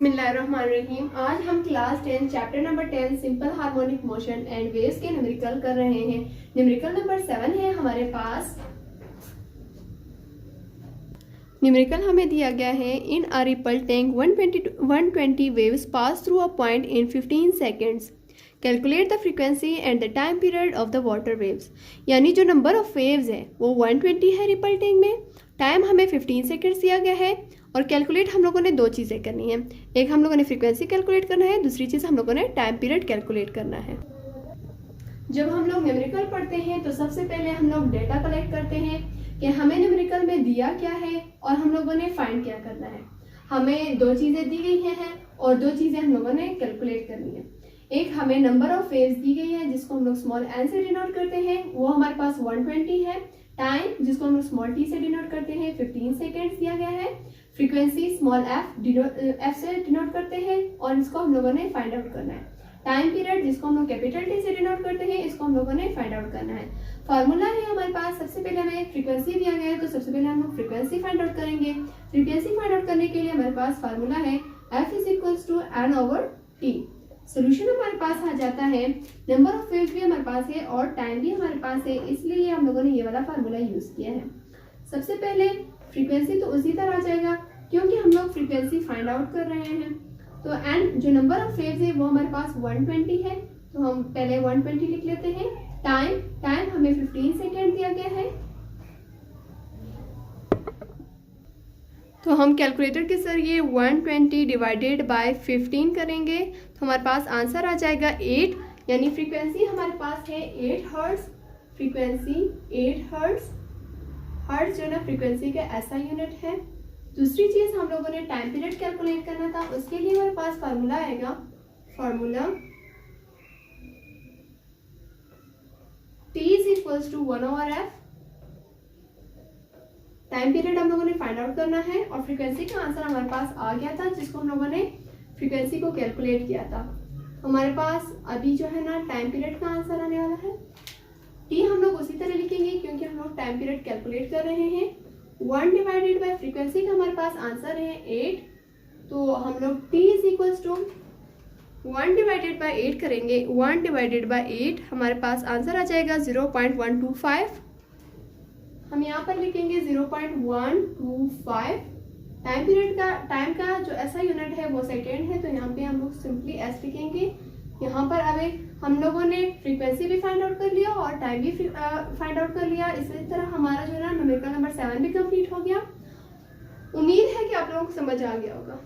बिस्मिल्लाहिर्रहमानिर्रहीम। आज हम class 10 chapter number 10 simple harmonic motion and waves के न्यूमेरिकल कर रहे हैं। न्यूमेरिकल नंबर 7 है हमारे पास। न्यूमेरिकल हमें दिया गया है in a ripple tank 120 waves pass through a point in 15 seconds. Calculate the frequency and the time period of the water waves. यानी जो नंबर ऑफ वेव्स है वो 120 है रिपल टैंक में, टाइम हमें 15 सेकेंड्स दिया गया है और कैलकुलेट हम लोगों ने दो चीज़ें करनी है। एक हम लोगों ने फ्रीक्वेंसी कैलकुलेट करना है, दूसरी चीज़ हम लोगों ने टाइम पीरियड कैलकुलेट करना है। जब हम लोग न्यूमेरिकल पढ़ते हैं तो सबसे पहले हम लोग डेटा कलेक्ट करते हैं कि हमें न्यूमेरिकल में दिया क्या है और हम लोगों ने फाइंड क्या करना है। हमें दो चीज़ें दी गई हैं और दो चीज़ें हम लोगों ने कैलकुलेट करनी है। एक हमें नंबर ऑफ वेव्स दी गई है जिसको हम लोग स्मॉल एन से डिनोट करते हैं, वो हमारे पास 120 है। टाइम जिसको हम लोग स्मॉल टी से डिनोट करते हैं 15 सेकेंड्स दिया गया है। फ्रीक्वेंसी स्मॉल एफ से डिनोट करते हैं और इसको हम लोगों ने फाइंड आउट करना है। टाइम पीरियड जिसको हम लोग कैपिटल टी से डिनोट करते हैं, इसको हम लोगों ने फाइंड आउट करना है। फार्मूला है हमारे पास। सबसे पहले हमें फ्रीक्वेंसी दिया गया है तो सबसे पहले हम लोग फ्रीक्वेंसी फाइंड आउट करेंगे। फ्रीक्वेंसी फाइंड आउट करने के लिए हमारे पास फार्मूला है f is equals to n over t. Solution हमारे पास आ जाता है, नंबर ऑफ वेव्स भी हमारे पास है और टाइम भी हमारे पास है, इसलिए हम लोगों ने ये वाला फार्मूला यूज किया है। सबसे पहले फ्रीक्वेंसी तो उसी तरह आ जाएगा क्योंकि हम लोग फ्रीक्वेंसी फाइंड आउट कर रहे हैं। तो एंड जो नंबर ऑफ वेव्स है वो हमारे पास 120 है, तो हम पहले 120 लिख लेते हैं। टाइम हमें 15 सेकेंड दिया गया है, तो हम कैलकुलेटर के जरिए 120 डिवाइडेड बाय 15 करेंगे तो हमारे पास आंसर आ जाएगा 8। यानी फ्रीक्वेंसी हमारे पास है 8 हर्ट्ज। Frequency 8 hertz. हर्ट्ज जो ना फ्रीक्वेंसी का ऐसा यूनिट है। दूसरी चीज हम लोगों ने टाइम पीरियड कैलकुलेट करना था, उसके लिए हमारे पास फार्मूला आएगा, formula T is equals to 1 over f. Time period हम लोगों ने फाइंड आउट करना है और फ्रीक्वेंसी का आंसर हमारे पास आ गया था जिसको हम लोगों ने फ्रीक्वेंसी को कैलकुलेट किया था। हमारे पास अभी जो है ना टाइम पीरियड का आंसर आने वाला है। टी हम लोग उसी तरह लिखेंगे क्योंकि हम लोग टाइम पीरियड कैलकुलेट कर रहे हैं। 1 डिवाइडेड बाय फ्रीक्वेंसी का हमारे पास आंसर है 8, तो हम लोग t is equals to 1 divided by 8 करेंगे। 1 डिवाइडेड बाय 8 हमारे पास आंसर आ जाएगा 0.125। हम यहाँ पर लिखेंगे 0.125। टाइम पीरियड का टाइम का जो ऐसा यूनिट है वो सेकेंड है, तो यहाँ पे हम लोग सिंपली एस लिखेंगे। यहाँ पर अभी हम लोगों ने फ्रीक्वेंसी भी फाइंड आउट कर लिया और टाइम भी फाइंड आउट कर लिया। इसी तरह हमारा जो है ना न्यूमेरिकल नंबर 7 भी कंप्लीट हो गया। उम्मीद है कि आप लोगों को समझ आ गया होगा।